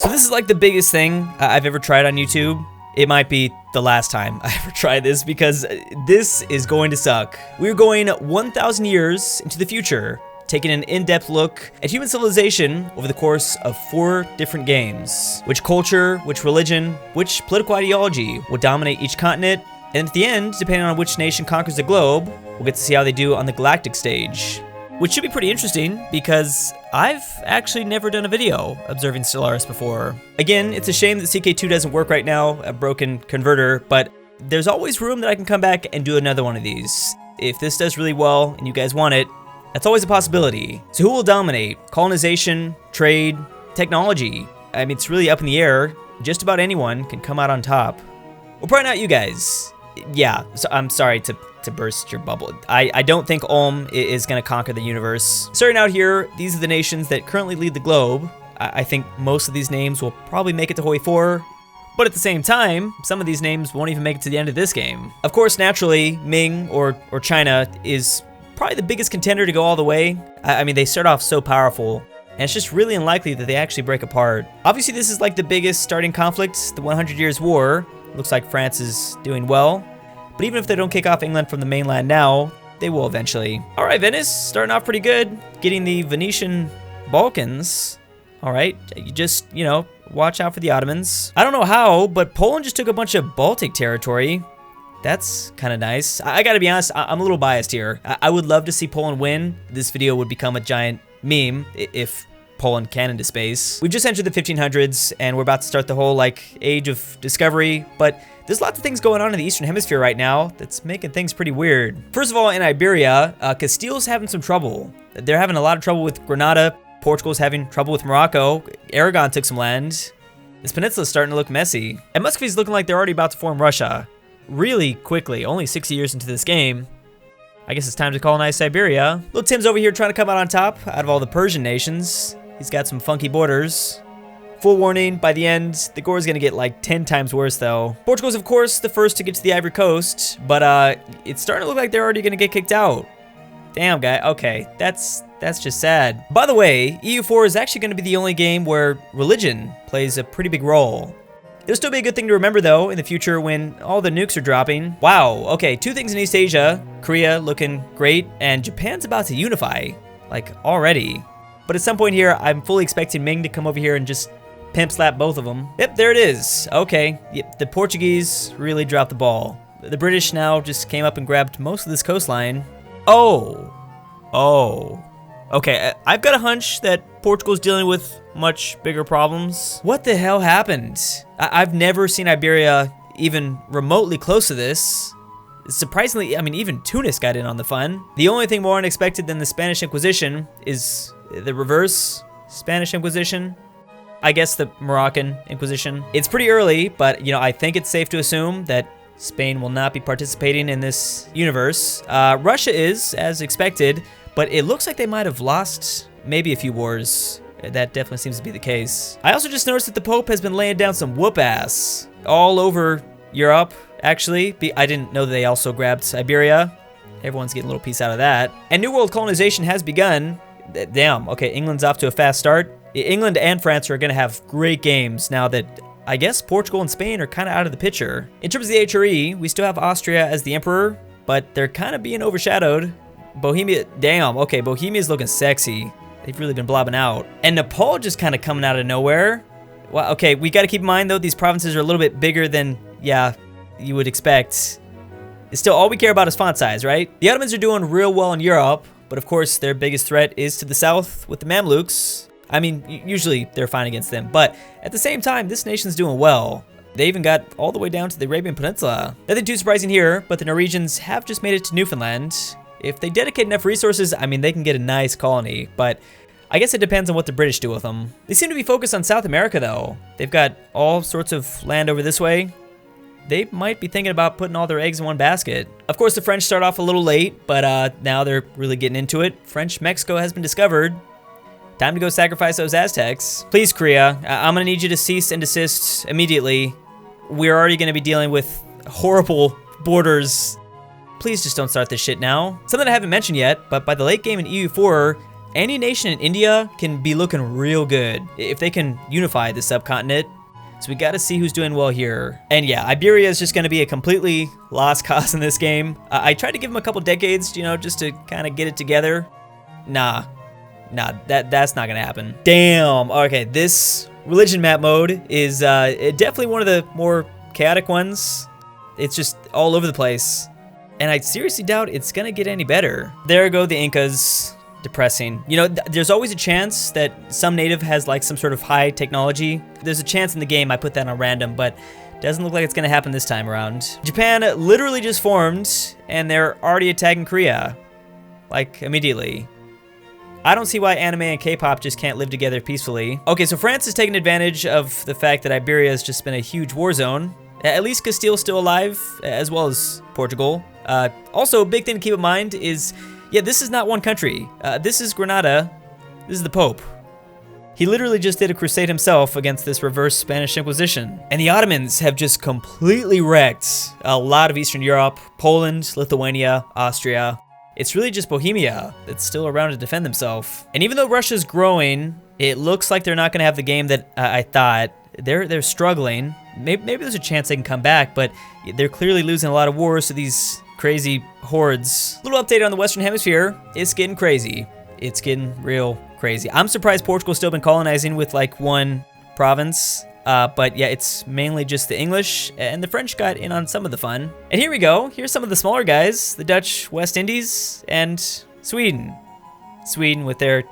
So this is like the biggest thing I've ever tried on YouTube. It might be the last time I ever try this because this is going to suck. We're going 1,000 years into the future, taking an in-depth look at human civilization over the course of 4 different games. Which culture, which religion, which political ideology will dominate each continent, and at the end, depending on which nation conquers the globe, we'll get to see how they do on the galactic stage. Which should be pretty interesting because I've actually never done a video observing Stellaris before. Again, it's a shame that CK2 doesn't work right now, a broken converter, but there's always room that I can come back and do another one of these. If this does really well and you guys want it, that's always a possibility. So who will dominate? Colonization, trade, technology? I mean, it's really up in the air. Just about anyone can come out on top. Well, probably not you guys. Yeah, so I'm sorry to burst your bubble. I don't think Ulm is going to conquer the universe. Starting out here, these are the nations that currently lead the globe. I think most of these names will probably make it to HOI4, but at the same time, some of these names won't even make it to the end of this game. Of course, naturally, Ming or China is probably the biggest contender to go all the way. I mean, they start off so powerful, and it's just really unlikely that they actually break apart. Obviously, this is like the biggest starting conflict, the 100 Years' War. Looks like France is doing well. But even if they don't kick off England from the mainland now, they will eventually. All right, Venice, starting off pretty good. Getting the Venetian Balkans. All right, you just, watch out for the Ottomans. I don't know how, but Poland just took a bunch of Baltic territory. That's kind of nice. I gotta be honest, I'm a little biased here. I would love to see Poland win. This video would become a giant meme if Poland can into space. We've just entered the 1500s, and we're about to start the whole, age of discovery, but there's lots of things going on in the Eastern Hemisphere right now that's making things pretty weird. First of all, in Iberia, Castile's having some trouble. They're having a lot of trouble with Granada. Portugal's having trouble with Morocco. Aragon took some land. This peninsula's starting to look messy. And Muscovy's looking like they're already about to form Russia. Really quickly, only 60 years into this game. I guess it's time to colonize Siberia. Little Tim's over here trying to come out on top out of all the Persian nations. He's got some funky borders. Full warning, by the end, the gore's gonna get 10 times worse though. Portugal's of course the first to get to the Ivory Coast, but it's starting to look like they're already gonna get kicked out. Damn, guy, okay, that's just sad. By the way, EU4 is actually gonna be the only game where religion plays a pretty big role. It'll still be a good thing to remember though in the future when all the nukes are dropping. Wow, okay, 2 things in East Asia, Korea looking great, and Japan's about to unify, already. But at some point here, I'm fully expecting Ming to come over here and just pimp slap both of them. Yep, there it is. Okay, yep, the Portuguese really dropped the ball. The British now just came up and grabbed most of this coastline. Oh. Okay, I've got a hunch that Portugal's dealing with much bigger problems. What the hell happened? I've never seen Iberia even remotely close to this. Surprisingly, I mean, even Tunis got in on the fun. The only thing more unexpected than the Spanish Inquisition is the reverse Spanish Inquisition. I guess the Moroccan Inquisition. It's pretty early, but I think it's safe to assume that Spain will not be participating in this universe. Russia is, as expected, but it looks like they might have lost maybe a few wars. That definitely seems to be the case. I also just noticed that the Pope has been laying down some whoop ass all over Europe, actually. I didn't know that they also grabbed Iberia. Everyone's getting a little piece out of that. And New World colonization has begun. Damn, okay, England's off to a fast start. England and France are going to have great games now that I guess Portugal and Spain are kind of out of the picture. In terms of the HRE, we still have Austria as the emperor, but they're kind of being overshadowed. Bohemia, damn, okay, Bohemia's looking sexy. They've really been blobbing out. And Nepal just kind of coming out of nowhere. Well, okay, we got to keep in mind though, these provinces are a little bit bigger than, you would expect. It's still, all we care about is font size, right? The Ottomans are doing real well in Europe, but of course their biggest threat is to the south with the Mamluks. I mean, usually they're fine against them, but at the same time, this nation's doing well. They even got all the way down to the Arabian Peninsula. Nothing too surprising here, but the Norwegians have just made it to Newfoundland. If they dedicate enough resources, I mean, they can get a nice colony, but I guess it depends on what the British do with them. They seem to be focused on South America, though. They've got all sorts of land over this way. They might be thinking about putting all their eggs in one basket. Of course, the French start off a little late, but now they're really getting into it. French Mexico has been discovered. Time to go sacrifice those Aztecs. Please, Korea, I'm gonna need you to cease and desist immediately. We're already gonna be dealing with horrible borders. Please just don't start this shit now. Something I haven't mentioned yet, but by the late game in EU4, any nation in India can be looking real good if they can unify the subcontinent. So we got to see who's doing well here. And yeah, Iberia is just going to be a completely lost cause in this game. I tried to give them a couple decades, you know, just to kind of get it together. Nah, that's not going to happen. Damn. Okay, this religion map mode is definitely one of the more chaotic ones. It's just all over the place. And I seriously doubt it's going to get any better. There go the Incas. Depressing. You know, there's always a chance that some native has like some sort of high technology. There's a chance in the game I put that on random, but doesn't look like it's gonna happen this time around. Japan literally just formed and they're already attacking Korea. Like, immediately. I don't see why anime and K-pop just can't live together peacefully. Okay, so France is taking advantage of the fact that Iberia has just been a huge war zone. At least Castile's still alive, as well as Portugal. Also, a big thing to keep in mind is, yeah, this is not one country. This is Granada. This is the Pope. He literally just did a crusade himself against this reverse Spanish Inquisition. And the Ottomans have just completely wrecked a lot of Eastern Europe, Poland, Lithuania, Austria. It's really just Bohemia that's still around to defend themselves. And even though Russia's growing, it looks like they're not gonna have the game that I thought. They're struggling. Maybe there's a chance they can come back, but they're clearly losing a lot of wars to these crazy hordes. Little update on the Western Hemisphere. It's getting crazy. It's getting real crazy. I'm surprised Portugal's still been colonizing with like one province. But yeah, it's mainly just the English, and the French got in on some of the fun. And here we go. Here's some of the smaller guys. The Dutch West Indies and Sweden. Sweden with their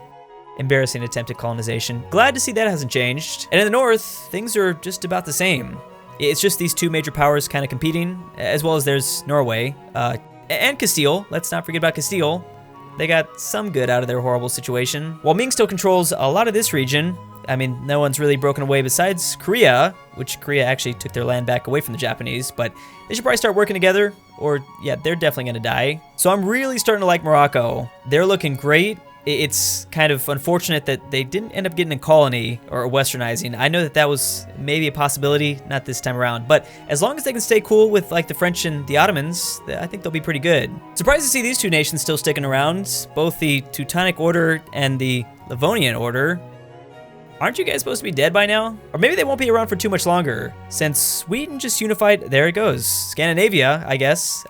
embarrassing attempt at colonization. Glad to see that hasn't changed. And in the north, things are just about the same. It's just these two major powers kind of competing, as well as there's Norway, and Castile. Let's not forget about Castile. They got some good out of their horrible situation. While Ming still controls a lot of this region, I mean, no one's really broken away besides Korea, which Korea actually took their land back away from the Japanese, but they should probably start working together, or yeah, they're definitely gonna die. So I'm really starting to like Morocco. They're looking great. It's kind of unfortunate that they didn't end up getting a colony or westernizing. I know that that was maybe a possibility, not this time around, but as long as they can stay cool with like the French and the Ottomans, I think they'll be pretty good. Surprised to see these two nations still sticking around, both the Teutonic Order and the Livonian Order. Aren't you guys supposed to be dead by now? Or maybe they won't be around for too much longer, since Sweden just unified, there it goes, Scandinavia, I guess.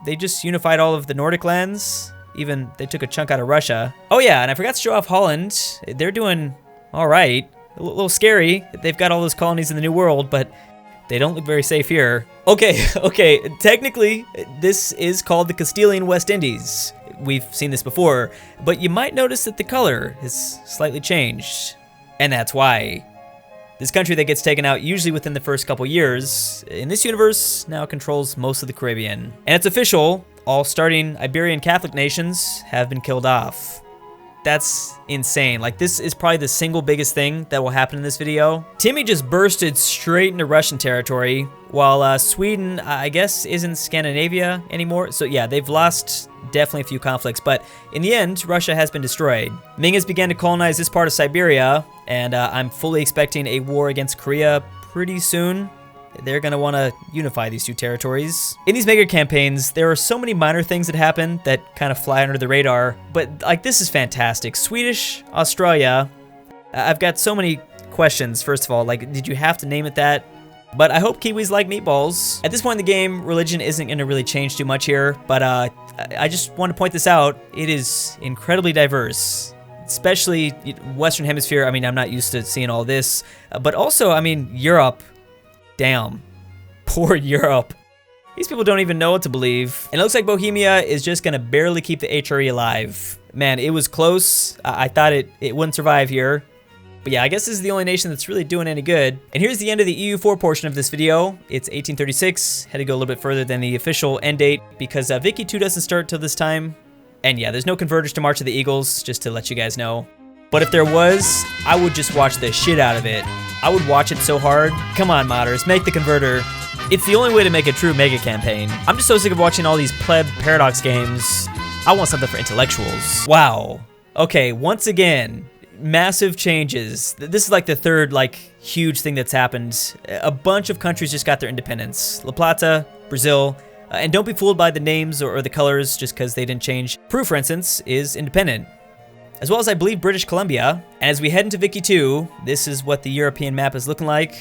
They just unified all of the Nordic lands. Even they took a chunk out of Russia. Oh yeah, and I forgot to show off Holland. They're doing all right. A little scary. They've got all those colonies in the New World, but they don't look very safe here. Okay, technically, this is called the Castilian West Indies. We've seen this before, but you might notice that the color is slightly changed. And that's why. This country that gets taken out usually within the first couple years, in this universe, now controls most of the Caribbean. And it's official. All starting Iberian Catholic nations have been killed off. That's insane. Like, this is probably the single biggest thing that will happen in this video. Timmy just bursted straight into Russian territory, while Sweden, I guess, isn't Scandinavia anymore. So yeah, they've lost definitely a few conflicts, but in the end, Russia has been destroyed. Ming has begun to colonize this part of Siberia, and I'm fully expecting a war against Korea pretty soon. They're gonna wanna unify these two territories. In these mega campaigns, there are so many minor things that happen that kind of fly under the radar, but like, this is fantastic. Swedish, Australia, I've got so many questions. First of all, like, did you have to name it that? But I hope Kiwis like meatballs. At this point in the game, religion isn't gonna really change too much here, but I just want to point this out. It is incredibly diverse, especially Western Hemisphere. I mean, I'm not used to seeing all this, but also, I mean, Europe. Damn, poor Europe. These people don't even know what to believe. And it looks like Bohemia is just gonna barely keep the HRE alive. Man, it was close. I thought it wouldn't survive here. But yeah, I guess this is the only nation that's really doing any good. And here's the end of the EU4 portion of this video. It's 1836. Had to go a little bit further than the official end date because Vicky 2 doesn't start till this time. And yeah, there's no converters to March of the Eagles, just to let you guys know. But if there was, I would just watch the shit out of it. I would watch it so hard. Come on, modders, make the converter. It's the only way to make a true mega campaign. I'm just so sick of watching all these pleb paradox games. I want something for intellectuals. Wow. Okay, once again, massive changes. This is like the third like huge thing that's happened. A bunch of countries just got their independence. La Plata, Brazil, and don't be fooled by the names or the colors just because they didn't change. Peru, for instance, is independent. as well as I believe British Columbia. And as we head into Vicky 2, this is what the European map is looking like.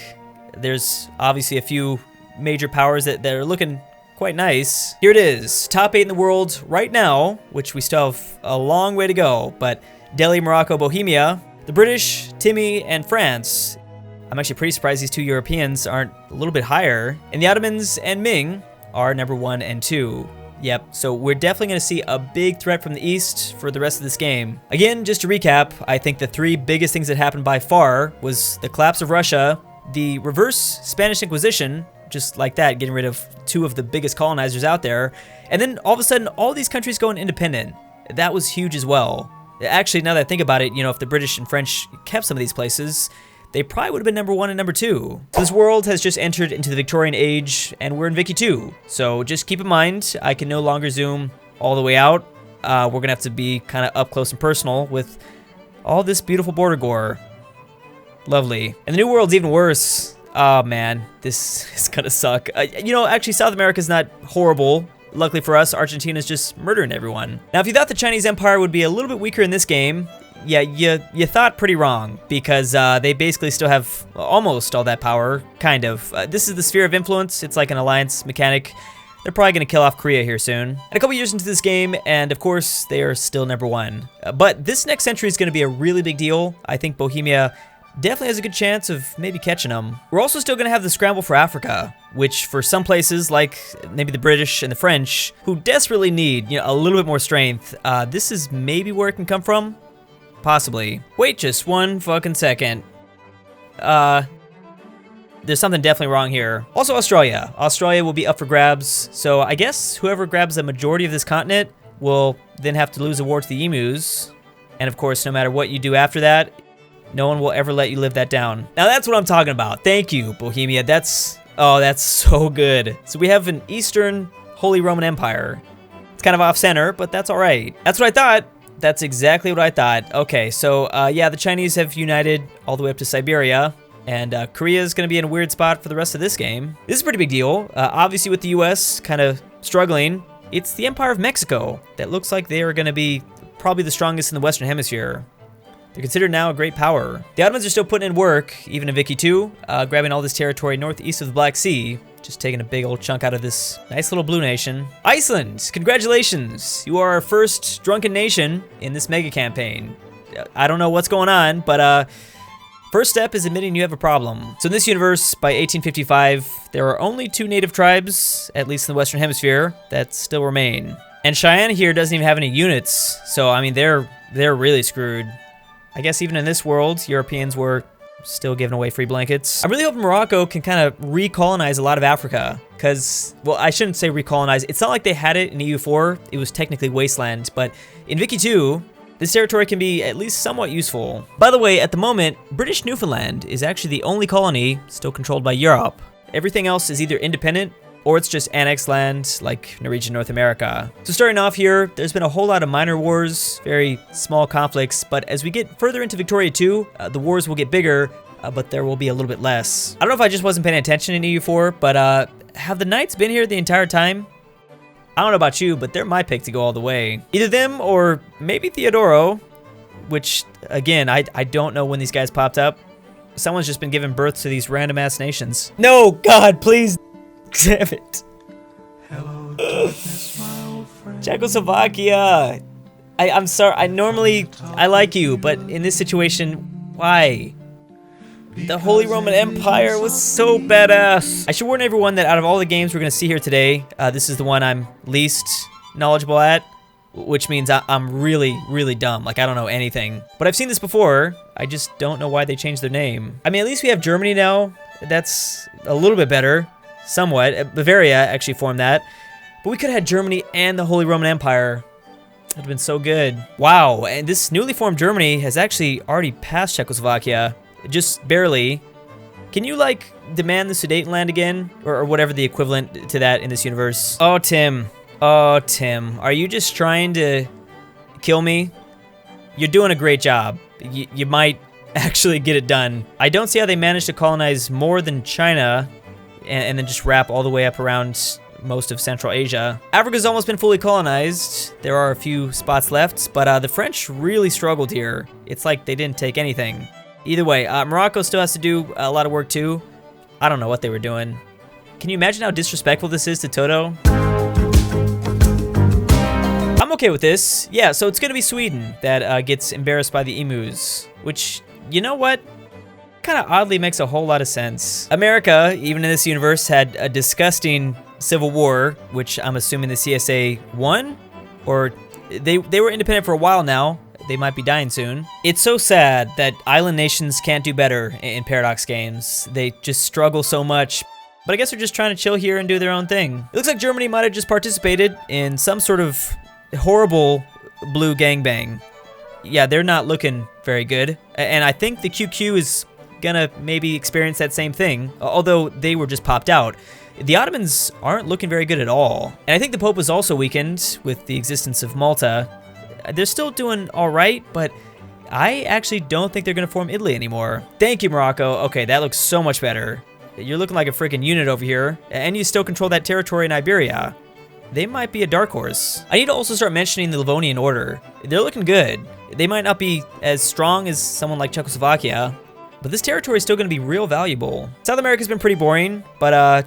There's obviously a few major powers that are looking quite nice. Here it is, top 8 in the world right now, which we still have a long way to go, but Delhi, Morocco, Bohemia, the British, Timmy, and France. I'm actually pretty surprised these two Europeans aren't a little bit higher. And the Ottomans and Ming are number 1 and 2. Yep, so we're definitely going to see a big threat from the east for the rest of this game. Again, just to recap, I think the 3 biggest things that happened by far was the collapse of Russia, the reverse Spanish Inquisition, just like that, getting rid of 2 of the biggest colonizers out there, and then all of a sudden, all these countries going independent. That was huge as well. Actually, now that I think about it, you know, if the British and French kept some of these places, they probably would have been number 1 and number 2. So this world has just entered into the Victorian Age, and we're in Vicky 2. So just keep in mind, I can no longer zoom all the way out. We're gonna have to be kind of up close and personal with all this beautiful border gore. Lovely. And the new world's even worse. Oh man, this is gonna suck. You know, actually South America's not horrible. Luckily for us, Argentina's just murdering everyone. Now, if you thought the Chinese Empire would be a little bit weaker in this game, yeah, you thought pretty wrong, because they basically still have almost all that power, kind of. This is the sphere of influence. It's like an alliance mechanic. They're probably going to kill off Korea here soon. And a couple years into this game, and of course, they are still number 1. But this next century is going to be a really big deal. I think Bohemia definitely has a good chance of maybe catching them. We're also still going to have the scramble for Africa, which for some places, like maybe the British and the French, who desperately need, you know, a little bit more strength, this is maybe where it can come from. Possibly. Wait just one fucking second. There's something definitely wrong here. Also Australia. Australia will be up for grabs, so I guess whoever grabs the majority of this continent will then have to lose a war to the emus. And of course, no matter what you do after that, no one will ever let you live that down. Now that's what I'm talking about. Thank you, Bohemia. That's so good. So we have an Eastern Holy Roman Empire. It's kind of off-center, but that's all right. That's what I thought. That's exactly what I thought. Okay, so yeah, the Chinese have united all the way up to Siberia, and Korea is going to be in a weird spot for the rest of this game. This is a pretty big deal. Obviously, with the U.S. kind of struggling, it's the Empire of Mexico that looks like they are going to be probably the strongest in the Western Hemisphere. They're considered now a great power. The Ottomans are still putting in work, even in Vicky 2, grabbing all this territory northeast of the Black Sea, just taking a big old chunk out of this nice little blue nation. Iceland, congratulations! You are our first drunken nation in this mega campaign. I don't know what's going on, but first step is admitting you have a problem. So in this universe, by 1855, there are only 2 native tribes, at least in the Western Hemisphere, that still remain. And Cheyenne here doesn't even have any units, so I mean, they're really screwed. I guess even in this world, Europeans were still giving away free blankets. I'm really hoping Morocco can kind of recolonize a lot of Africa, because, well, I shouldn't say recolonize. It's not like they had it in EU4. It was technically wasteland, but in Vicky 2, this territory can be at least somewhat useful. By the way, at the moment, British Newfoundland is actually the only colony still controlled by Europe. Everything else is either independent or it's just annexed land like Norwegian North America. So starting off here, there's been a whole lot of minor wars, very small conflicts, but as we get further into Victoria 2, the wars will get bigger, but there will be a little bit less. I don't know if I just wasn't paying attention in EU4, but have the Knights been here the entire time? I don't know about you, but they're my pick to go all the way. Either them or maybe Theodoro, which, again, I don't know when these guys popped up. Someone's just been giving birth to these random-ass nations. No, God, please. Damn it. Hello, darkness, my old friend. Czechoslovakia. I'm sorry. I like you, but in this situation, why? The Holy Roman Empire was so badass. I should warn everyone that out of all the games we're going to see here today, this is the one I'm least knowledgeable at, which means I'm really, really dumb. Like, I don't know anything. But I've seen this before. I just don't know why they changed their name. I mean, at least we have Germany now. That's a little bit better. Somewhat. Bavaria actually formed that. But we could have had Germany and the Holy Roman Empire. That would have been so good. Wow, and this newly formed Germany has actually already passed Czechoslovakia. Just barely. Can you, like, demand the Sudetenland again? Or whatever the equivalent to that in this universe? Oh, Tim. Oh, Tim. Are you just trying to kill me? You're doing a great job. You might actually get it done. I don't see how they managed to colonize more than China and then just wrap all the way up around most of Central Asia. Africa's almost been fully colonized. There are a few spots left, but the French really struggled here. It's like they didn't take anything. Either way, Morocco still has to do a lot of work too. I don't know what they were doing. Can you imagine how disrespectful this is to Toto? I'm okay with this. Yeah, so it's gonna be Sweden that gets embarrassed by the emus, which, you know what? Kind of oddly makes a whole lot of sense. America, even in this universe, had a disgusting civil war, which I'm assuming the CSA won? Or they were independent for a while now. They might be dying soon. It's so sad that island nations can't do better in Paradox games. They just struggle so much. But I guess they're just trying to chill here and do their own thing. It looks like Germany might have just participated in some sort of horrible blue gangbang. Yeah, they're not looking very good. And I think the QQ is gonna maybe experience that same thing, although they were just popped out. The Ottomans aren't looking very good at all. And I think the Pope was also weakened with the existence of Malta. They're still doing all right, but I actually don't think they're gonna form Italy anymore. Thank you, Morocco. Okay, that looks so much better. You're looking like a freaking unit over here, and you still control that territory in Iberia. They might be a dark horse. I need to also start mentioning the Livonian Order. They're looking good. They might not be as strong as someone like Czechoslovakia, but this territory is still gonna be real valuable. South America's been pretty boring, but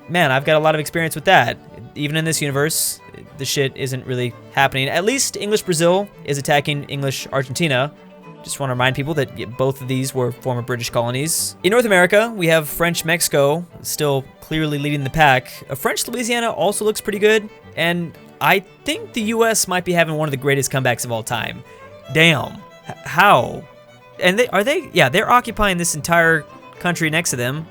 man, I've got a lot of experience with that. Even in this universe, the shit isn't really happening. At least English Brazil is attacking English Argentina. Just want to remind people that both of these were former British colonies. In North America, we have French Mexico still clearly leading the pack. French Louisiana also looks pretty good, and I think the US might be having one of the greatest comebacks of all time. Damn, how? And they're occupying this entire country next to them.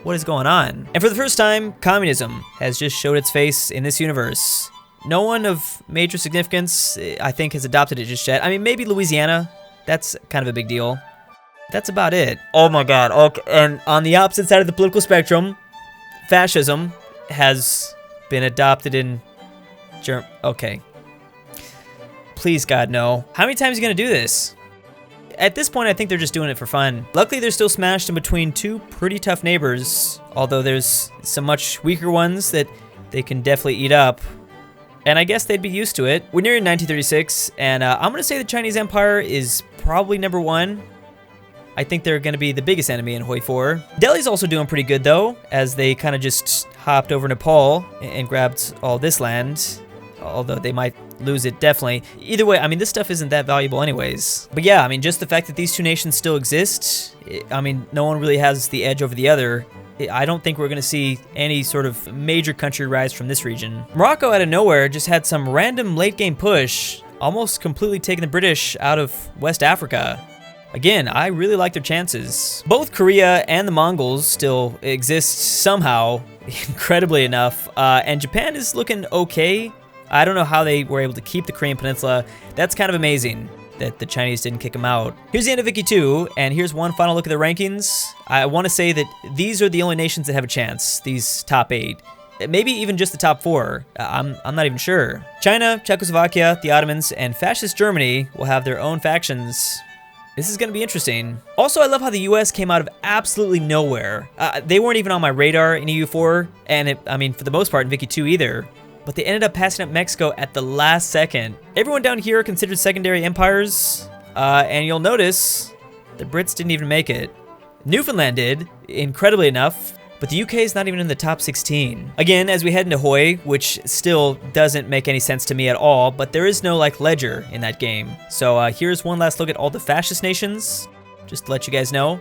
What is going on? And for the first time, communism has just showed its face in this universe. No one of major significance, I think, has adopted it just yet. I mean, maybe Louisiana. That's kind of a big deal. That's about it. Oh my god. Okay. And on the opposite side of the political spectrum, fascism has been adopted in Germany. Okay. Please, God, no. How many times are you gonna do this? At this point, I think they're just doing it for fun. Luckily, they're still smashed in between two pretty tough neighbors, although there's some much weaker ones that they can definitely eat up. And I guess they'd be used to it. We're nearing 1936, and I'm gonna say the Chinese Empire is probably #1. I think they're gonna be the biggest enemy in HOI4. Delhi's also doing pretty good though, as they kind of just hopped over Nepal and grabbed all this land. Although they might lose it, definitely. Either way, I mean, this stuff isn't that valuable anyways. But yeah, I mean, just the fact that these two nations still exist, I mean, no one really has the edge over the other. I don't think we're gonna see any sort of major country rise from this region. Morocco out of nowhere just had some random late game push, almost completely taking the British out of West Africa. Again, I really like their chances. Both Korea and the Mongols still exist somehow, incredibly enough, and Japan is looking okay. I don't know how they were able to keep the Korean Peninsula. That's kind of amazing that the Chinese didn't kick them out. Here's the end of Vicky 2, and here's one final look at the rankings. I want to say that these are the only nations that have a chance, these top 8. Maybe even just the top 4. I'm not even sure. China, Czechoslovakia, the Ottomans, and fascist Germany will have their own factions. This is going to be interesting. Also, I love how the US came out of absolutely nowhere. They weren't even on my radar in EU4, and I mean, for the most part in Vicky 2 either. But they ended up passing up Mexico at the last second. Everyone down here are considered secondary empires, and you'll notice the Brits didn't even make it. Newfoundland did, incredibly enough, but the UK is not even in the top 16. Again, as we head into HOI, which still doesn't make any sense to me at all, but there is no like ledger in that game. So here's one last look at all the fascist nations, just to let you guys know.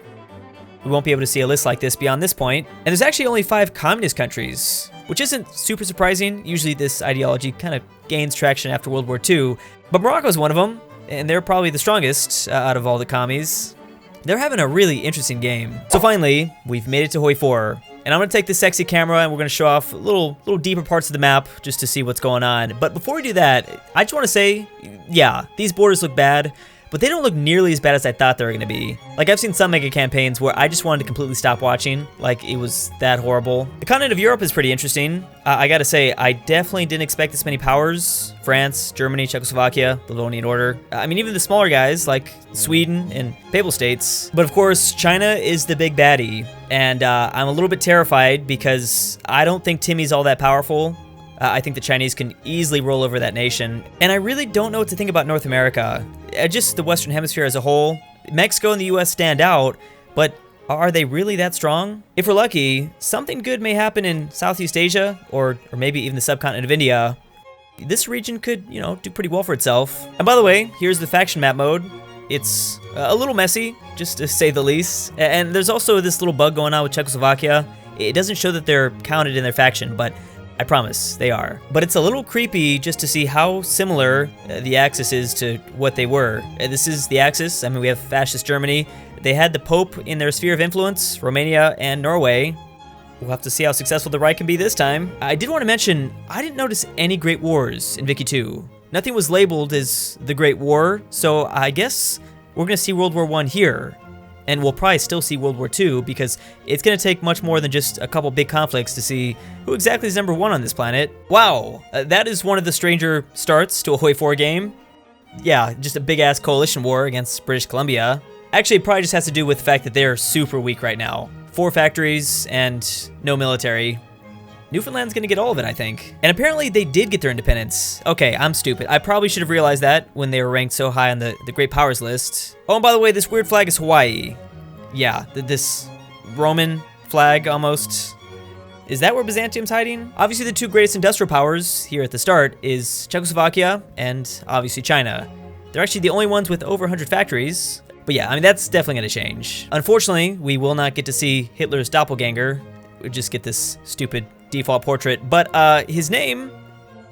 We won't be able to see a list like this beyond this point. And there's actually only 5 communist countries, which isn't super surprising. Usually this ideology kind of gains traction after World War II, but Morocco's one of them, and they're probably the strongest out of all the commies. They're having a really interesting game. So finally, we've made it to HOI4, and I'm gonna take this sexy camera and we're gonna show off little deeper parts of the map just to see what's going on. But before we do that, I just wanna say, yeah, these borders look bad, but they don't look nearly as bad as I thought they were gonna be. Like, I've seen some mega campaigns where I just wanted to completely stop watching, like it was that horrible. The continent of Europe is pretty interesting. I gotta say, I definitely didn't expect this many powers. France, Germany, Czechoslovakia, the Livonian Order. I mean, even the smaller guys like Sweden and Papal States. But of course, China is the big baddie, and I'm a little bit terrified because I don't think Timmy's all that powerful. I think the Chinese can easily roll over that nation. And I really don't know what to think about North America. Just the Western Hemisphere as a whole. Mexico and the US stand out, but are they really that strong? If we're lucky, something good may happen in Southeast Asia, or maybe even the subcontinent of India. This region could, you know, do pretty well for itself. And by the way, here's the faction map mode. It's a little messy, just to say the least. And there's also this little bug going on with Czechoslovakia. It doesn't show that they're counted in their faction, but I promise, they are. But it's a little creepy just to see how similar the Axis is to what they were. This is the Axis. I mean, we have fascist Germany. They had the Pope in their sphere of influence, Romania and Norway. We'll have to see how successful the right can be this time. I did want to mention, I didn't notice any Great Wars in Vicky 2. Nothing was labeled as the Great War, so I guess we're going to see World War I here. And we'll probably still see World War II because it's going to take much more than just a couple big conflicts to see who exactly is number one on this planet. Wow, that is one of the stranger starts to a HOI4 game. Yeah, just a big-ass coalition war against British Columbia. Actually, it probably just has to do with the fact that they're super weak right now. 4 factories and no military. Newfoundland's gonna get all of it, I think. And apparently they did get their independence. Okay, I'm stupid. I probably should have realized that when they were ranked so high on the Great Powers list. Oh, and by the way, this weird flag is Hawaii. Yeah, this Roman flag almost. Is that where Byzantium's hiding? Obviously the 2 greatest industrial powers here at the start is Czechoslovakia and obviously China. They're actually the only ones with over 100 factories. But yeah, I mean, that's definitely gonna change. Unfortunately, we will not get to see Hitler's doppelganger. We just get this stupid default portrait, but his name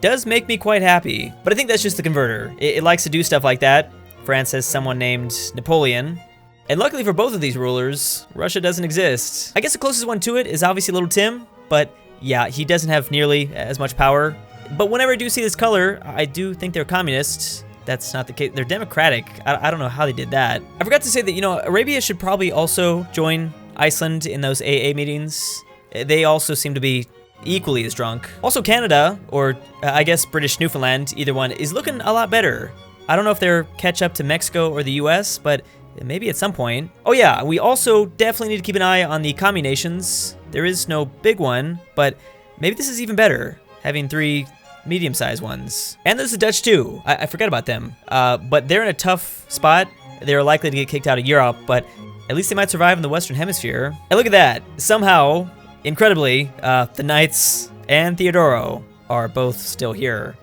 does make me quite happy. But I think that's just the converter. It likes to do stuff like that. France has someone named Napoleon. And luckily for both of these rulers, Russia doesn't exist. I guess the closest one to it is obviously Little Tim, but yeah, he doesn't have nearly as much power. But whenever I do see this color, I do think they're communists. That's not the case. They're democratic. I don't know how they did that. I forgot to say that, you know, Arabia should probably also join Iceland in those AA meetings. They also seem to be equally as drunk. Also Canada, or I guess British Newfoundland, either one, is looking a lot better. I don't know if they're catch up to Mexico or the US, but maybe at some point. Oh yeah, we also definitely need to keep an eye on the commune nations. There is no big one, but maybe this is even better, having 3 medium-sized ones. And there's the Dutch too. I forgot about them. But they're in a tough spot. They're likely to get kicked out of Europe, but at least they might survive in the Western Hemisphere. And look at that. Somehow, incredibly, the Knights and Theodoro are both still here.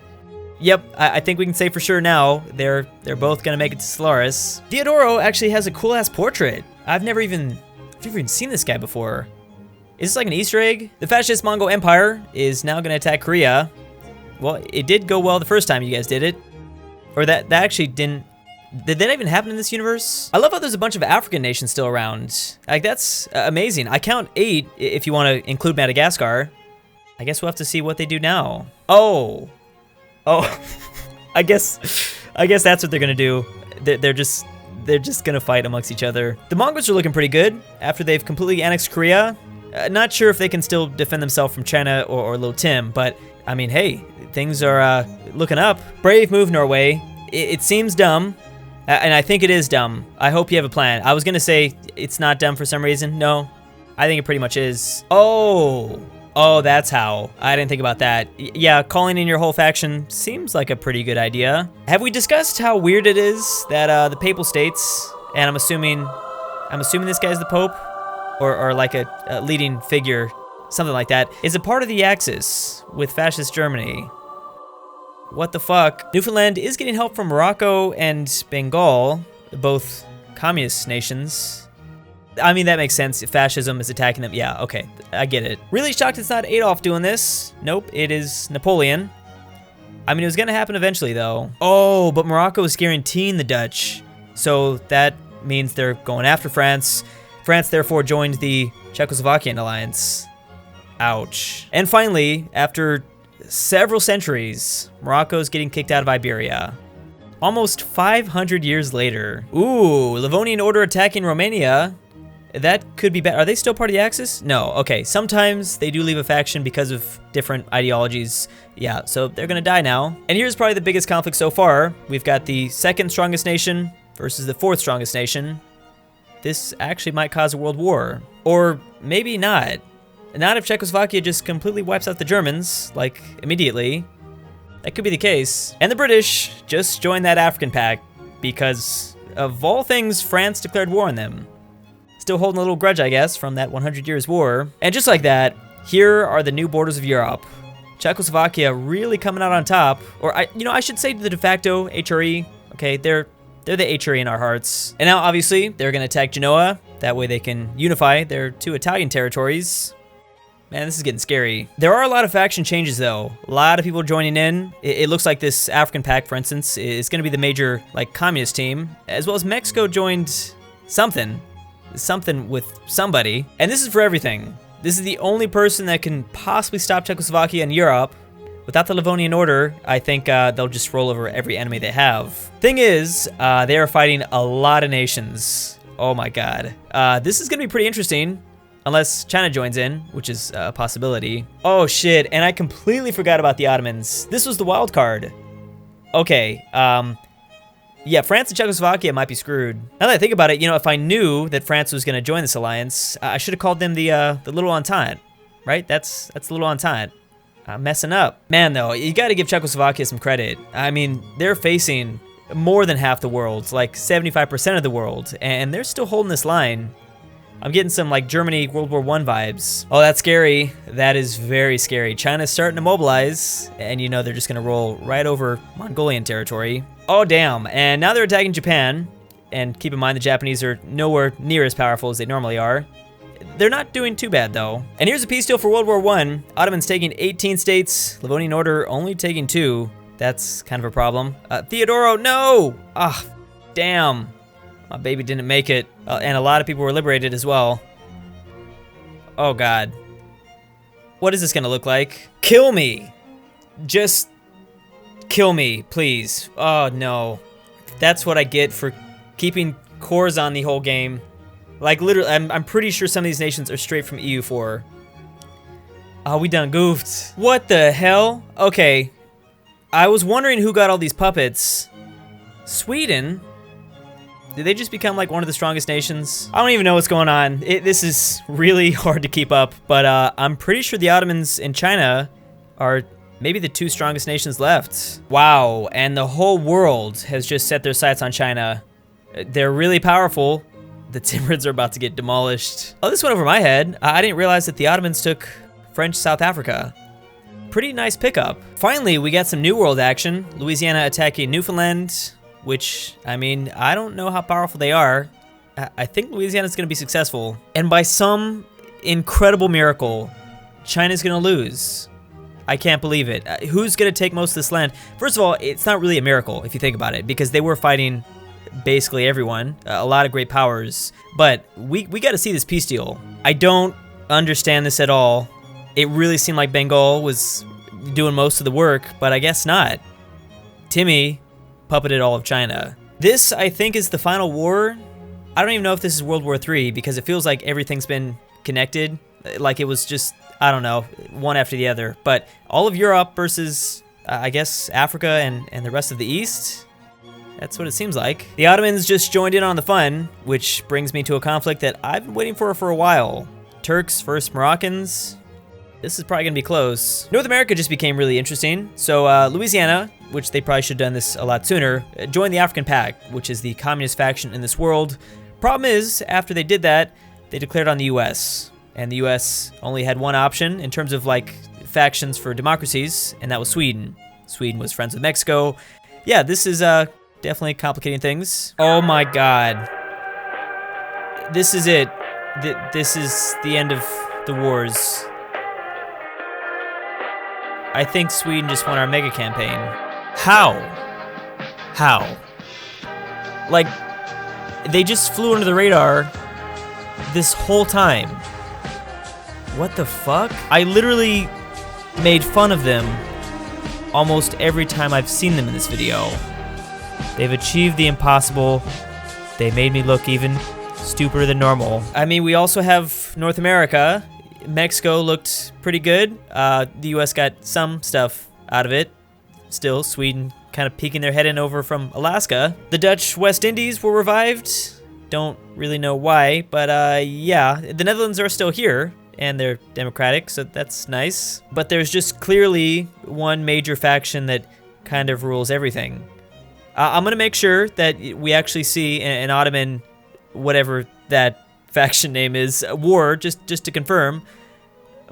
Yep, I think we can say for sure now they're both gonna make it to Stellaris. Theodoro actually has a cool-ass portrait. I've never even seen this guy before. Is this like an Easter egg? The fascist Mongol Empire is now gonna attack Korea. Well, it did go well the first time you guys did it. Or that actually didn't. Did that even happen in this universe? I love how there's a bunch of African nations still around. Like, that's amazing. I count 8 if you want to include Madagascar. I guess we'll have to see what they do now. Oh. I guess that's what they're gonna do. They're just gonna fight amongst each other. The Mongols are looking pretty good after they've completely annexed Korea. Not sure if they can still defend themselves from China or Little Tim, but I mean, hey, things are looking up. Brave move, Norway. It seems dumb, and I think it is dumb. I hope you have a plan. I was gonna say it's not dumb for some reason. No, I think it pretty much is. Oh, that's how. I didn't think about that. Yeah, calling in your whole faction seems like a pretty good idea. Have we discussed how weird it is that the Papal States, and I'm assuming this guy's the Pope, or like a leading figure, something like that, is a part of the Axis with fascist Germany. What the fuck? Newfoundland is getting help from Morocco and Bengal, both communist nations. I mean, that makes sense. If fascism is attacking them. Yeah, okay, I get it. Really shocked it's not Adolf doing this. Nope, it is Napoleon. I mean, it was gonna happen eventually, though. Oh, but Morocco is guaranteeing the Dutch. So that means they're going after France. France, therefore, joined the Czechoslovakian alliance. Ouch. And finally, after several centuries, Morocco's getting kicked out of Iberia. Almost 500 years later. Ooh, Livonian Order attacking Romania. That could be bad. Are they still part of the Axis? No, okay. Sometimes they do leave a faction because of different ideologies. Yeah, so they're gonna die now. And here's probably the biggest conflict so far. We've got the second strongest nation versus the fourth strongest nation. This actually might cause a world war. Or maybe not. Not if Czechoslovakia just completely wipes out the Germans, like, immediately. That could be the case. And the British just joined that African pact because, of all things, France declared war on them. Still holding a little grudge, I guess, from that 100 Years' War. And just like that, here are the new borders of Europe. Czechoslovakia really coming out on top. Or, I should say the de facto HRE. Okay, they're the HRE in our hearts. And now, obviously, they're going to attack Genoa. That way they can unify their two Italian territories. Man, this is getting scary. There are a lot of faction changes, though. A lot of people joining in. It looks like this African pact, for instance, is going to be the major, like, communist team. As well as Mexico joined something with somebody. And this is for everything. This is the only person that can possibly stop Czechoslovakia in Europe. Without the Livonian Order, I think they'll just roll over every enemy they have. Thing is, they are fighting a lot of nations. Oh my god. This is going to be pretty interesting. Unless China joins in, which is a possibility. Oh shit, and I completely forgot about the Ottomans. This was the wild card. Okay, yeah, France and Czechoslovakia might be screwed. Now that I think about it, if I knew that France was gonna join this alliance, I should have called them the Little Entente, right? That's the Little Entente. I'm messing up. Man, though, you gotta give Czechoslovakia some credit. I mean, they're facing more than half the world, like 75% of the world, and they're still holding this line. I'm getting some, like, Germany World War I vibes. Oh, that's scary. That is very scary. China's starting to mobilize, and they're just gonna roll right over Mongolian territory. Oh, damn. And now they're attacking Japan. And keep in mind, the Japanese are nowhere near as powerful as they normally are. They're not doing too bad, though. And here's a peace deal for World War I. Ottomans taking 18 states. Livonian Order only taking 2. That's kind of a problem. Theodoro, no! Ah, damn. My baby didn't make it. And a lot of people were liberated as well. Oh, God. What is this gonna look like? Kill me! Just kill me, please. Oh, no. That's what I get for keeping cores on the whole game. Like, literally, I'm pretty sure some of these nations are straight from EU4. Oh, we done goofed. What the hell? Okay. I was wondering who got all these puppets. Sweden? Did they just become like one of the strongest nations? I don't even know what's going on. This is really hard to keep up, but I'm pretty sure the Ottomans and China are maybe the 2 strongest nations left. Wow, and the whole world has just set their sights on China. They're really powerful. The Timurids are about to get demolished. Oh, this went over my head. I didn't realize that the Ottomans took French South Africa. Pretty nice pickup. Finally, we got some New World action. Louisiana attacking Newfoundland. Which, I mean, I don't know how powerful they are. I think Louisiana's gonna be successful. And by some incredible miracle, China's gonna lose. I can't believe it. Who's gonna take most of this land? First of all, it's not really a miracle if you think about it, because they were fighting basically everyone, a lot of great powers. But we gotta see this peace deal. I don't understand this at all. It really seemed like Bengal was doing most of the work, but I guess not. Timmy puppeted all of China. This, I think, is the final war. I don't even know if this is World War III because it feels like everything's been connected. Like it was just, I don't know, one after the other. But all of Europe versus, I guess, Africa and the rest of the East. That's what it seems like. The Ottomans just joined in on the fun, which brings me to a conflict that I've been waiting for a while. Turks versus Moroccans. This is probably gonna be close. North America just became really interesting. So Louisiana, which they probably should have done this a lot sooner, joined the African Pact, which is the communist faction in this world. Problem is, after they did that, they declared on the US. And the US only had one option in terms of like factions for democracies, and that was Sweden. Sweden was friends with Mexico. Yeah, this is definitely complicating things. Oh my god. This is it. This is the end of the wars. I think Sweden just won our mega campaign. How? How? Like, they just flew under the radar this whole time. What the fuck? I literally made fun of them almost every time I've seen them in this video. They've achieved the impossible. They made me look even stupider than normal. I mean, we also have North America. Mexico looked pretty good. The US got some stuff out of it. Still, Sweden kind of peeking their head in over from Alaska. The Dutch West Indies were revived. Don't really know why, but yeah, the Netherlands are still here, and they're democratic, so that's nice. But there's just clearly one major faction that kind of rules everything. I'm gonna make sure that we actually see an Ottoman, whatever that faction name is, war, just to confirm.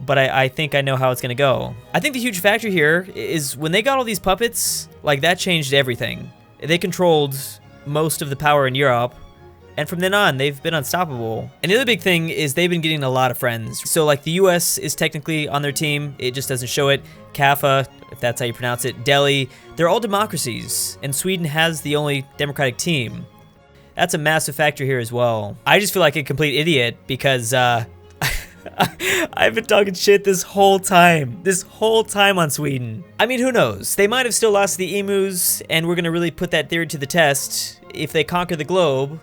But I think I know how it's gonna go. I think the huge factor here is when they got all these puppets, like that changed everything. They controlled most of the power in Europe, and from then on, they've been unstoppable. And the other big thing is they've been getting a lot of friends. So like the US is technically on their team, it just doesn't show it. Kaffa, if that's how you pronounce it, Delhi, they're all democracies, and Sweden has the only democratic team. That's a massive factor here as well. I just feel like a complete idiot because I've been talking shit this whole time on Sweden. I mean, who knows? They might have still lost the emus, and we're gonna really put that theory to the test. If they conquer the globe,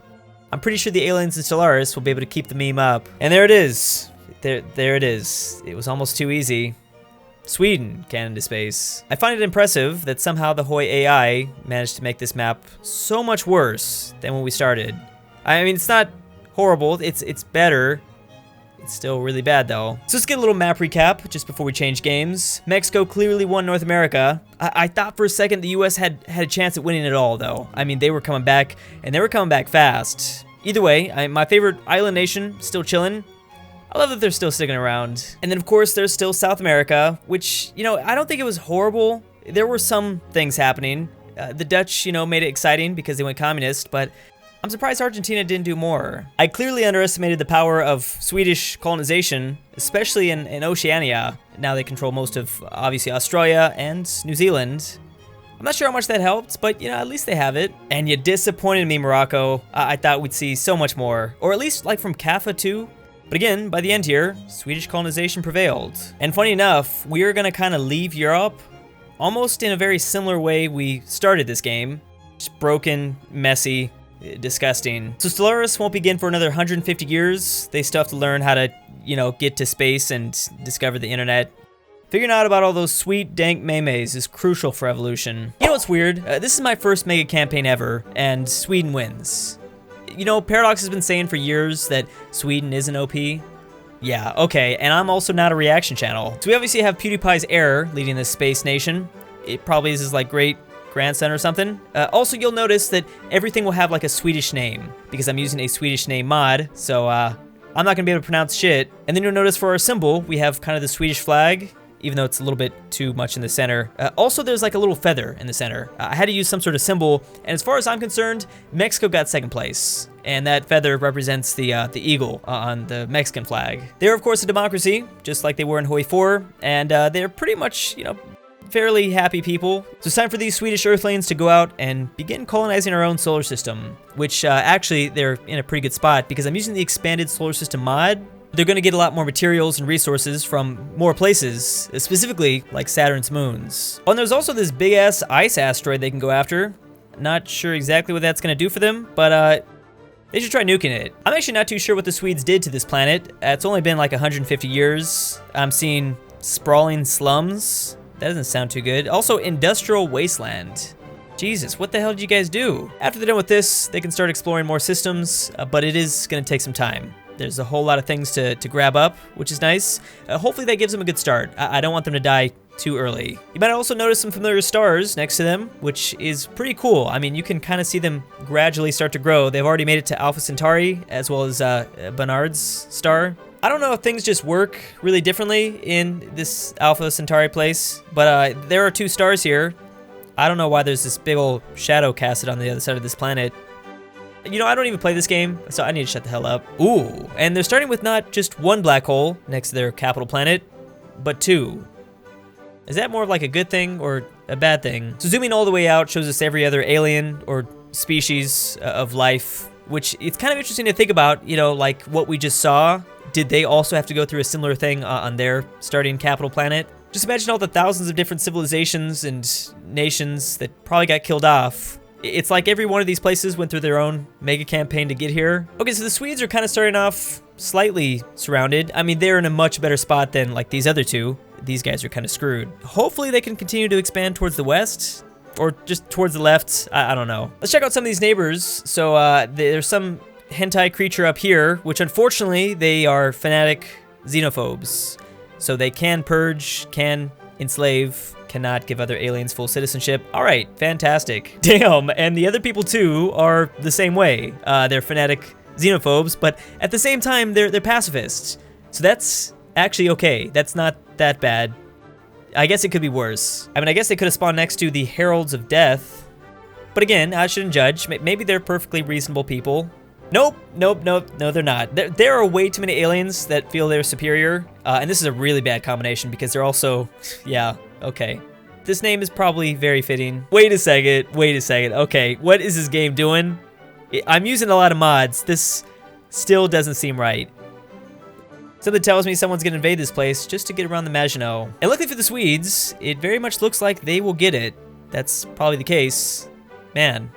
I'm pretty sure the aliens in Stellaris will be able to keep the meme up. And there it is. There it is. It was almost too easy. Sweden, cannon to space. I find it impressive that somehow the HOI AI managed to make this map so much worse than when we started. I mean, it's not horrible, it's better. It's still really bad though. So let's get a little map recap just before we change games. Mexico clearly won North America. I thought for a second the US had a chance at winning it all though. I mean, they were coming back, and they were coming back fast. Either way, my favorite island nation, still chilling. I love that they're still sticking around. And then of course there's still South America, which, you know, I don't think it was horrible. There were some things happening. The Dutch, you know, made it exciting because they went communist, but I'm surprised Argentina didn't do more. I clearly underestimated the power of Swedish colonization, especially in Oceania. Now they control most of, obviously, Australia and New Zealand. I'm not sure how much that helped, but, you know, at least they have it. And you disappointed me, Morocco. I thought we'd see so much more. Or at least, like, from Kaffa, too. But again, by the end here, Swedish colonization prevailed. And funny enough, we are gonna kind of leave Europe almost in a very similar way we started this game. Just broken, messy, disgusting. So Stellaris won't begin for another 150 years. They still have to learn how to, you know, get to space and discover the internet. Figuring out about all those sweet, dank memes is crucial for evolution. You know what's weird? This is my first mega campaign ever, and Sweden wins. You know, Paradox has been saying for years that Sweden isn't OP. Yeah, okay, and I'm also not a reaction channel. So we obviously have PewDiePie's heir leading this space nation. It probably is his, like, great grandson or something. Also, you'll notice that everything will have, like, a Swedish name, because I'm using a Swedish name mod, so, I'm not gonna be able to pronounce shit. And then you'll notice for our symbol, we have kind of the Swedish flag, even though it's a little bit too much in the center. Also, there's like a little feather in the center. I had to use some sort of symbol, and as far as I'm concerned, Mexico got second place. And that feather represents the eagle on the Mexican flag. They're, of course, a democracy, just like they were in HOI4, and they're pretty much, you know, fairly happy people. So it's time for these Swedish Earthlings to go out and begin colonizing our own solar system, which actually they're in a pretty good spot because I'm using the expanded solar system mod. They're gonna get a lot more materials and resources from more places, specifically like Saturn's moons. Oh, and there's also this big ass ice asteroid they can go after. Not sure exactly what that's gonna do for them, but they should try nuking it. I'm actually not too sure what the Swedes did to this planet. It's only been like 150 years. I'm seeing sprawling slums. That doesn't sound too good. Also, industrial wasteland. Jesus, what the hell did you guys do? After they're done with this, they can start exploring more systems, but it is gonna take some time. There's a whole lot of things to grab up, which is nice. Hopefully that gives them a good start. I don't want them to die too early. You might also notice some familiar stars next to them, which is pretty cool. I mean, you can kind of see them gradually start to grow. They've already made it to Alpha Centauri, as well as Barnard's star. I don't know if things just work really differently in this Alpha Centauri place, but there are two stars here. I don't know why there's this big old shadow casted on the other side of this planet. You know, I don't even play this game, so I need to shut the hell up. Ooh, and they're starting with not just one black hole next to their capital planet, but two. Is that more of like a good thing or a bad thing? So zooming all the way out shows us every other alien or species of life, which it's kind of interesting to think about, you know, like what we just saw. Did they also have to go through a similar thing on their starting capital planet? Just imagine all the thousands of different civilizations and nations that probably got killed off. It's like every one of these places went through their own mega campaign to get here. Okay, so the Swedes are kind of starting off slightly surrounded. I mean, they're in a much better spot than like these other two. These guys are kind of screwed. Hopefully they can continue to expand towards the west or just towards the left. I don't know. Let's check out some of these neighbors. So there's some hentai creature up here, which unfortunately they are fanatic xenophobes. So they can purge, can enslave, cannot give other aliens full citizenship. All right, fantastic. Damn, and the other people too are the same way. They're fanatic xenophobes, but at the same time, they're pacifists. So that's actually okay. That's not that bad. I guess it could be worse. I mean, I guess they could have spawned next to the Heralds of Death. But again, I shouldn't judge. Maybe they're perfectly reasonable people. Nope, no, they're not. There are way too many aliens that feel they're superior. And this is a really bad combination because they're also, yeah, okay. This name is probably very fitting. Wait a second. Okay, what is this game doing? I'm using a lot of mods. This still doesn't seem right. Something tells me someone's gonna invade this place just to get around the Maginot. And luckily for the Swedes, it very much looks like they will get it. That's probably the case. Man,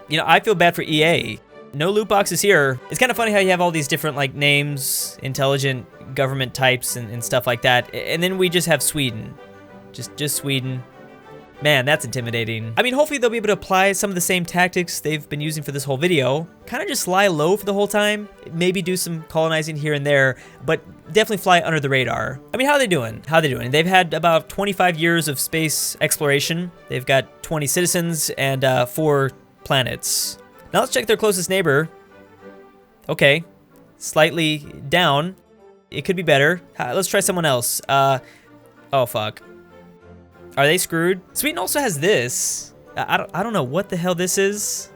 you know, I feel bad for EA. No loot boxes here. It's kind of funny how you have all these different like names, intelligent government types and stuff like that. And then we just have Sweden. Just Sweden. Man, that's intimidating. I mean, hopefully they'll be able to apply some of the same tactics they've been using for this whole video. Kind of just lie low for the whole time. Maybe do some colonizing here and there, but definitely fly under the radar. I mean, how are they doing? They've had about 25 years of space exploration. They've got 20 citizens and 4 planets. Now let's check their closest neighbor. Okay, slightly down. It could be better. Let's try someone else. Oh fuck. Are they screwed? Sweden also has this. I don't know what the hell this is.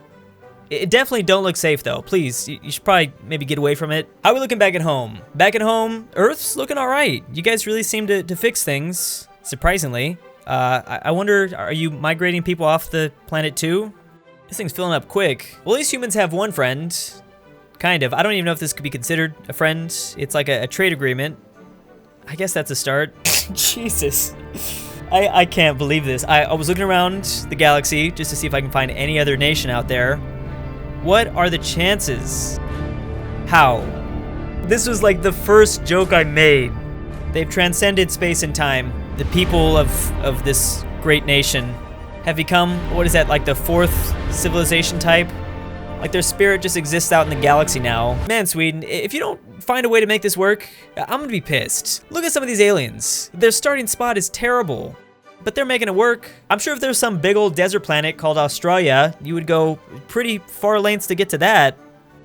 It definitely don't look safe though. Please, you should probably maybe get away from it. How are we looking back at home? Back at home, Earth's looking all right. You guys really seem to fix things, surprisingly. I wonder, are you migrating people off the planet too? This thing's filling up quick. Well, at least humans have one friend. Kind of. I don't even know if this could be considered a friend. It's like a trade agreement. I guess that's a start. Jesus. I can't believe this. I was looking around the galaxy just to see if I can find any other nation out there. What are the chances? How? This was like the first joke I made. They've transcended space and time. The people of this great nation have become, what is that, like the 4th civilization type? Like their spirit just exists out in the galaxy now. Man, Sweden, if you don't find a way to make this work, I'm gonna be pissed. Look at some of these aliens. Their starting spot is terrible, but they're making it work. I'm sure if there's some big old desert planet called Australia, you would go pretty far lengths to get to that.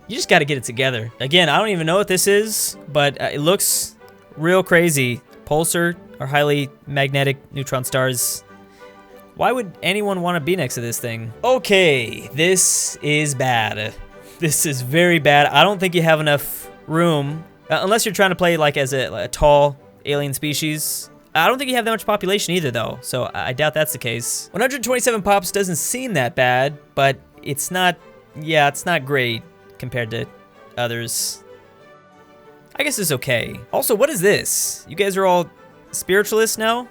You just gotta get it together. Again, I don't even know what this is, but it looks real crazy. Pulsar or highly magnetic neutron stars. Why would anyone want to be next to this thing? Okay, this is bad. This is very bad. I don't think you have enough room, unless you're trying to play like as a tall alien species. I don't think you have that much population either though, so I doubt that's the case. 127 pops doesn't seem that bad, but it's not, yeah, it's not great compared to others. I guess it's okay. Also, what is this? You guys are all spiritualists now?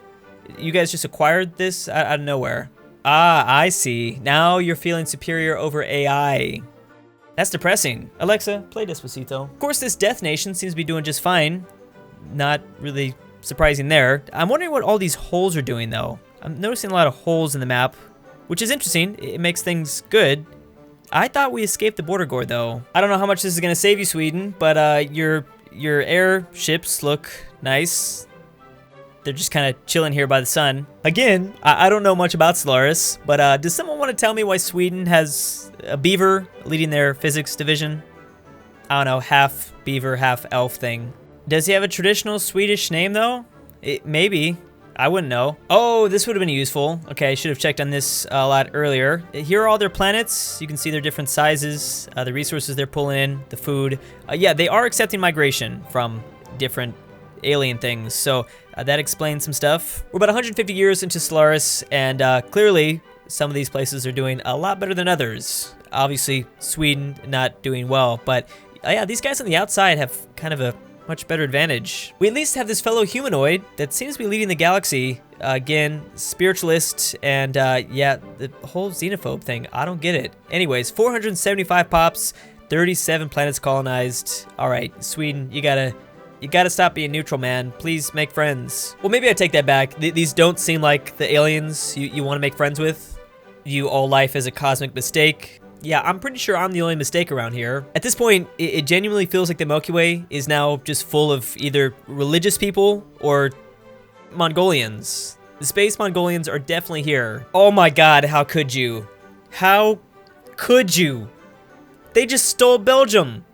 You guys just acquired this out of nowhere. Ah, I see. Now you're feeling superior over AI. That's depressing. Alexa, play Despacito. Of course, this Death Nation seems to be doing just fine. Not really surprising there. I'm wondering what all these holes are doing, though. I'm noticing a lot of holes in the map, which is interesting. It makes things good. I thought we escaped the border gore, though. I don't know how much this is going to save you, Sweden, but your airships look nice. They're just kind of chilling here by the sun. Again, I don't know much about Stellaris, but does someone want to tell me why Sweden has a beaver leading their physics division? I don't know, half beaver, half elf thing. Does he have a traditional Swedish name though? Maybe. I wouldn't know. Oh, this would have been useful. Okay, I should have checked on this a lot earlier. Here are all their planets. You can see their different sizes, the resources they're pulling in, the food. Yeah, they are accepting migration from different alien things, so that explains some stuff. We're about 150 years into Stellaris, and clearly some of these places are doing a lot better than others. Obviously, Sweden not doing well, but yeah, these guys on the outside have kind of a much better advantage. We at least have this fellow humanoid that seems to be leading the galaxy. Again, spiritualist, and yeah, the whole xenophobe thing, I don't get it. Anyways, 475 pops, 37 planets colonized. All right, Sweden, you gotta stop being neutral, man. Please make friends. Well, maybe I take that back. These don't seem like the aliens you want to make friends with. You all life as a cosmic mistake. Yeah, I'm pretty sure I'm the only mistake around here. At this point, it genuinely feels like the Milky Way is now just full of either religious people or Mongolians. The space Mongolians are definitely here. Oh my god, how could you? How could you? They just stole Belgium.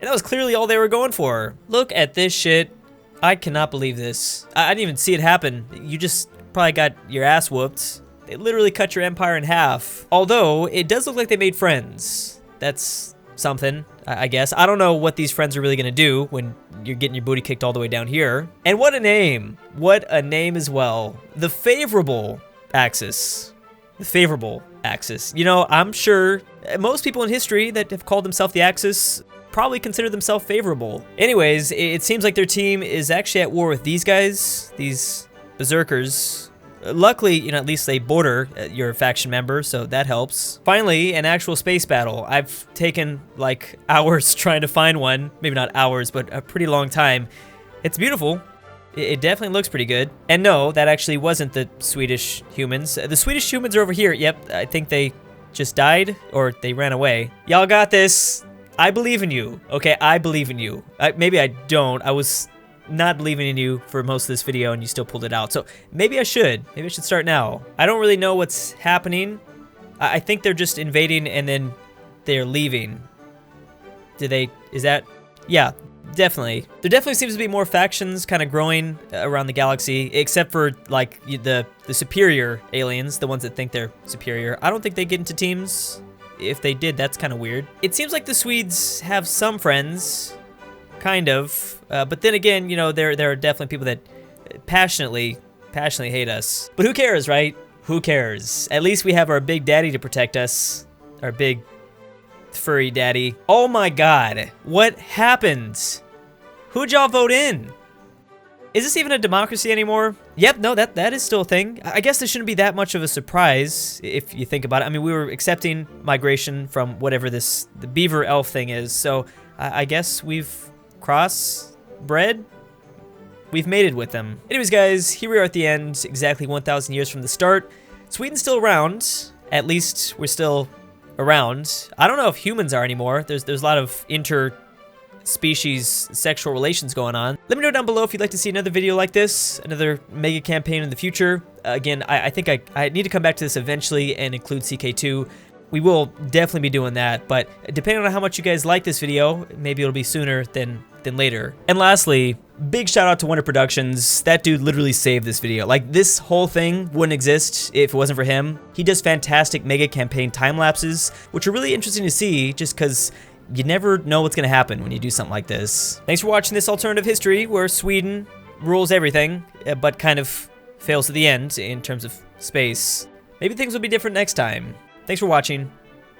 And that was clearly all they were going for. Look at this shit. I cannot believe this. I didn't even see it happen. You just probably got your ass whooped. They literally cut your empire in half. Although, it does look like they made friends. That's something, I guess. I don't know what these friends are really gonna do when you're getting your booty kicked all the way down here. And what a name. What a name as well. The favorable axis. The favorable axis. You know, I'm sure most people in history that have called themselves the Axis probably consider themselves favorable. Anyways, it seems like their team is actually at war with these guys, these berserkers. Luckily, you know, at least they border your faction member, so that helps. Finally, an actual space battle. I've taken like hours trying to find one. Maybe not hours, but a pretty long time. It's beautiful. It definitely looks pretty good. And no, that actually wasn't the Swedish humans. The Swedish humans are over here. Yep, I think they just died or they ran away. Y'all got this. I believe in you. Okay, I believe in you. Maybe I don't. I was not believing in you for most of this video and you still pulled it out. So maybe I should. Maybe I should start now. I don't really know what's happening. I think they're just invading and then they're leaving. Is that? Yeah, definitely. There definitely seems to be more factions kind of growing around the galaxy, except for like the superior aliens, the ones that think they're superior. I don't think they get into teams. If they did, that's kind of weird. It seems like the Swedes have some friends, kind of. But then again, you know, there are definitely people that passionately hate us. But who cares, right? Who cares? At least we have our big daddy to protect us. Our big furry daddy. Oh my god. What happened? Who'd y'all vote in? Is this even a democracy anymore? Yep, no, that is still a thing. I guess this shouldn't be that much of a surprise if you think about it. I mean, we were accepting migration from whatever the beaver elf thing is, so I guess we've crossbred. We've mated with them. Anyways, guys, here we are at the end, exactly 1,000 years from the start. Sweden's still around. At least we're still around. I don't know if humans are anymore. There's a lot of species sexual relations going on. Let me know down below if you'd like to see another video like this, another mega campaign in the future. Again, I think I need to come back to this eventually and include CK2. We will definitely be doing that, but depending on how much you guys like this video, maybe it'll be sooner than later. And lastly, big shout out to Wonder Productions. That dude literally saved this video. Like, this whole thing wouldn't exist if it wasn't for him. He does fantastic mega campaign time lapses, which are really interesting to see just because you never know what's gonna happen when you do something like this. Thanks for watching this alternative history where Sweden rules everything, but kind of fails at the end in terms of space. Maybe things will be different next time. Thanks for watching.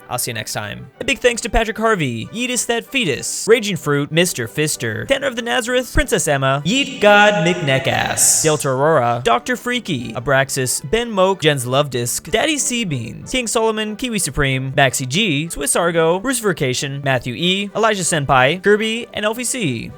I'll see you next time. A big thanks to Patrick Harvey, Yeetus That Fetus, Raging Fruit, Mr. Fister, Tanner of the Nazareth, Princess Emma, Yeet God McNeckass, Delta Aurora, Dr. Freaky, Abraxas, Ben Moke, Jen's Love Disc, Daddy Seabeans, King Solomon, Kiwi Supreme, Maxi G, Swiss Argo, Bruce Vacation, Matthew E, Elijah Senpai, Kirby, and Elfie C.